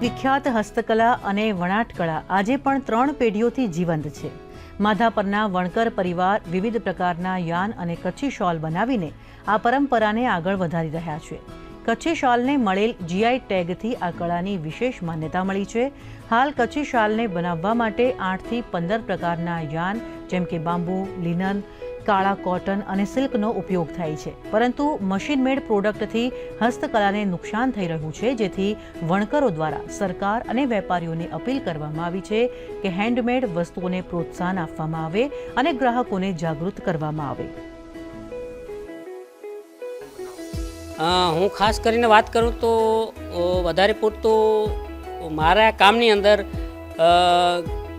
વિખ્યાત હસ્તકલા અને વણાટકળા આજે પણ 3 પેઢીઓથી જીવંત છે. માધાપરના વણકર પરિવાર વિવિધ પ્રકારના યાન અને કચ્છી શોલ બનાવીને આ પરંપરાને આગળ વધારી રહ્યા છે. કચ્છી શાલને મળેલ જીઆઈ ટેગથી આ કળાની વિશેષ માન્યતા મળી છે. હાલ કચ્છી શાલને બનાવવા માટે 8 થી 15 પ્રકારના યાન જેમ કે બાંબુ, લિનન, કાળા કોટન અને સિલ્કનો ઉપયોગ થાય છે. પરંતુ મશીન મેડ પ્રોડક્ટથી હસ્તકલાને નુકસાન થઈ રહ્યું છે, જેથી વણકરો દ્વારા સરકાર અને વેપારીઓને અપીલ કરવામાં આવી છે કે હેન્ડમેડ વસ્તુઓને પ્રોત્સાહન આપવામાં આવે અને ગ્રાહકોને જાગૃત કરવામાં આવે. હું ખાસ કરીને વાત કરું તો વધારે પૂરતું મારા કામની અંદર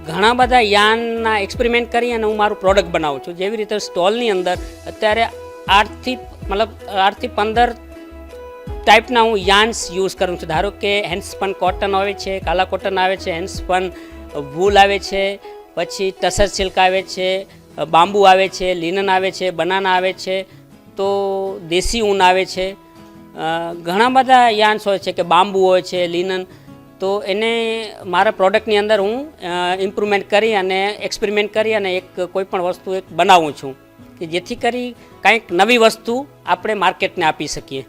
ઘણા બધા યાનના એક્સપેરિમેન્ટ કરી અને હું મારું પ્રોડક્ટ બનાવું છું. જેવી રીતે સ્ટોલની અંદર અત્યારે 8 થી 15 ટાઈપના હું યાન્સ યુઝ કરું છું. ધારો કે હેન્ડસ્પન કોટન આવે છે, કાલા કોટન આવે છે, હેન્ડસ્પન વૂલ આવે છે, પછી ટસર સિલ્ક આવે છે, બાંબુ આવે છે, લિનન આવે છે, બનાના આવે છે, તો દેશી ઊન આવે છે. ઘણા બધા યાન્સ હોય છે કે બાંબુ હોય છે, લિનન. તો એને મારા પ્રોડક્ટની અંદર હું ઇમ્પ્રુવમેન્ટ કરી અને એક્સપેરિમેન્ટ કરી અને કોઈ પણ વસ્તુ બનાવું છું કે જેથી કરી કંઈક નવી વસ્તુ આપણે માર્કેટને આપી શકીએ.